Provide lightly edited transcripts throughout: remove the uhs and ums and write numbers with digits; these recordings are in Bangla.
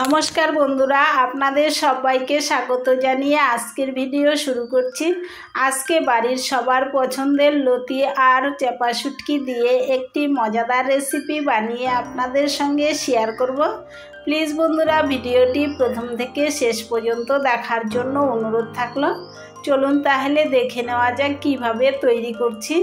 নমস্কার বন্ধুরা, আপনাদের সবাইকে স্বাগত জানিয়ে আজকের ভিডিও শুরু করছি। আজকে বাড়ির সবার পছন্দের লতি আর চাপা শুটকি দিয়ে একটি মজাদার রেসিপি বানিয়ে আপনাদের সঙ্গে শেয়ার করব। প্লিজ বন্ধুরা, ভিডিওটি প্রথম থেকে শেষ পর্যন্ত দেখার জন্য অনুরোধ থাকলো। চলুন তাহলে দেখে নেওয়া যাক কিভাবে তৈরি করছি।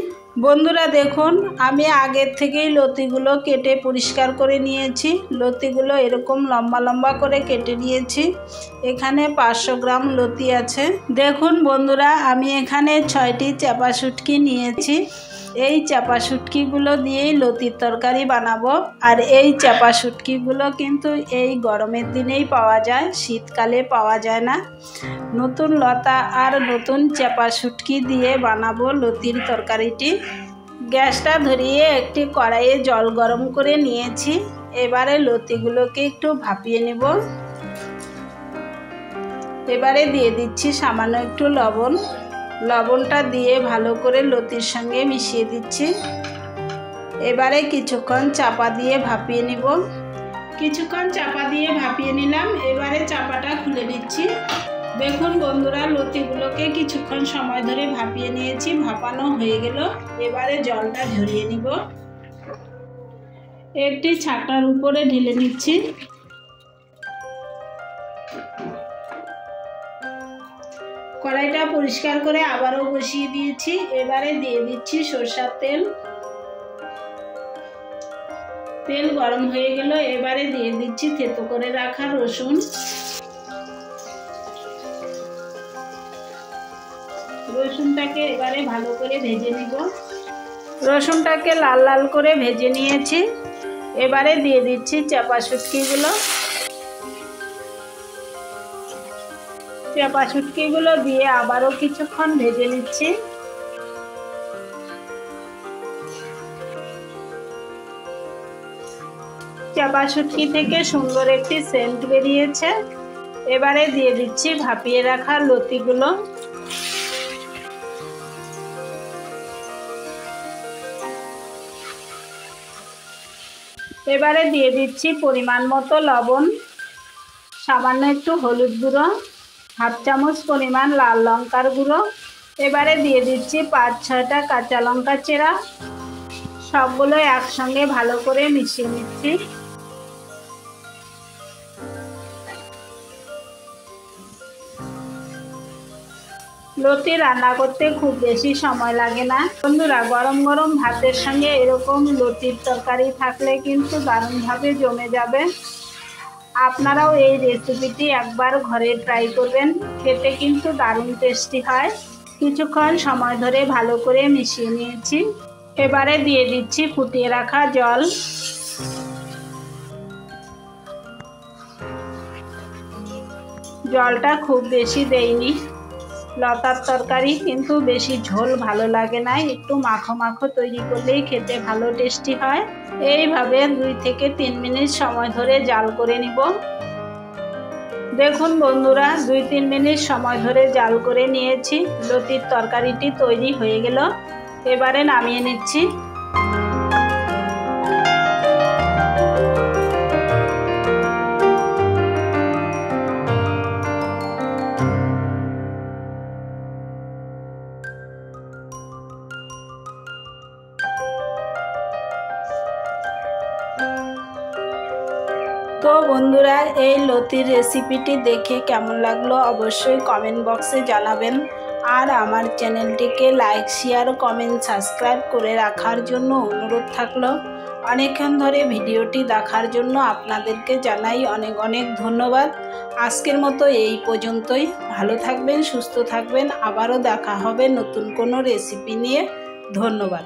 বন্ধুরা দেখুন, আমি আগের থেকেই লতিগুলো কেটে পরিষ্কার করে নিয়েছি। লতিগুলো এরকম লম্বা লম্বা করে কেটে নিয়েছি। এখানে 500 গ্রাম লতি আছে। দেখুন বন্ধুরা, আমি এখানে 6টি চাপা শুটকি নিয়েছি। এই চাপা শুটকিগুলো দিয়েই লতির তরকারি বানাবো। আর এই চাপা শুটকিগুলো কিন্তু এই গরমের দিনেই পাওয়া যায়, শীতকালে পাওয়া যায় না। নতুন লতা আর নতুন চাপা শুটকি দিয়ে বানাবো লতির তরকারিটি। গ্যাসটা ধরিয়ে একটি কড়াইয়ে জল গরম করে নিয়েছি। এবারে লতিগুলোকে একটু ভাপিয়ে নেব। এবারে দিয়ে দিচ্ছি সামান্য একটু লবণ। লবণটা দিয়ে ভালো করে লতির সঙ্গে মিশিয়ে দিচ্ছি। এবারে কিছুক্ষণ চাপা দিয়ে ভাপিয়ে নিব। কিছুক্ষণ চাপা দিয়ে ভাপিয়ে নিলাম। এবারে চাপাটা খুলে দিচ্ছি। দেখুন বন্ধুরা, লতিগুলোকে কিছুক্ষণ সময় ধরে ভাপিয়ে নিয়েছি। ভাপানো হয়ে গেল। এবারে জলটা ঝরিয়ে নিব। একটি ছাকনার উপরে ঢেলে নিচ্ছি। কড়াইটা পরিষ্কার করে আবারও বসিয়ে দিয়েছি। এবারে দিয়ে দিচ্ছি সরষের তেল। তেল গরম হয়ে গেল। এবারে দিয়ে দিচ্ছি থেতো করে রাখা রসুন। রসুনটাকে এবারে ভালো করে ভেজে নিব। রসুনটাকে লাল লাল করে ভেজে নিয়েছি। এবারে দিয়ে দিচ্ছি চাপা শুটকিগুলো। চাপা শুটকিগুলো দিয়ে আবারও কিছুক্ষণ ভেজে নিচ্ছি। চাপা শুটকি থেকে সুন্দর একটি সেন্ট বেরিয়েছে। এবারে দিয়ে দিচ্ছি ভাপিয়ে রাখা লতিগুলো। এবারে দিয়ে দিচ্ছি পরিমাণ মতো লবণ, সামান্য একটু হলুদ গুঁড়ো, হাফ চামচ পরিমাণ লাল লঙ্কার গুঁড়ো। এবারে দিয়ে দিচ্ছি 5-6টা কাঁচা লঙ্কা চেরা। সবগুলো একসঙ্গে ভালো করে মিশিয়ে নিচ্ছি। লতি রান্না করতে খুব বেশি সময় লাগে না। বন্ধুরা, গরম গরম ভাতের সঙ্গে এরকম লতির তরকারি থাকলে কিন্তু দারুণভাবে জমে যাবে। আপনারাও এই রেসিপিটি একবার ঘরে ট্রাই করবেন। খেতে কিন্তু দারুণ টেস্টি হয়। কিছুক্ষণ সময় ধরে ভালো করে মিশিয়ে নিয়েছি। এবারে দিয়ে দিচ্ছি ফুটিয়ে রাখা জল। জলটা খুব বেশি দেইনি। লতার তরকারি কিন্তু বেশি ঝোল ভালো লাগে না। একটু মাখো মাখো তৈরি করলেই খেতে ভালো টেস্টি হয়। এইভাবে 2 থেকে 3 মিনিট সময় ধরে জাল করে নিব। দেখুন বন্ধুরা, 2-3 মিনিট সময় ধরে জাল করে নিয়েছি। লতির তরকারিটি তৈরি হয়ে গেল। এবারে নামিয়ে নিচ্ছি। তো বন্ধুরা, এই লতির রেসিপিটি দেখে কেমন লাগলো অবশ্যই কমেন্ট বক্সে জানাবেন। আর আমার চ্যানেলটিকে লাইক, শেয়ার, কমেন্ট, সাবস্ক্রাইব করে রাখার জন্য অনুরোধ থাকলো। অনেকক্ষণ ধরে ভিডিওটি দেখার জন্য আপনাদেরকে জানাই অনেক অনেক ধন্যবাদ। আজকের মতো এই পর্যন্তই। ভালো থাকবেন, সুস্থ থাকবেন। আবারও দেখা হবে নতুন কোনো রেসিপি নিয়ে। ধন্যবাদ।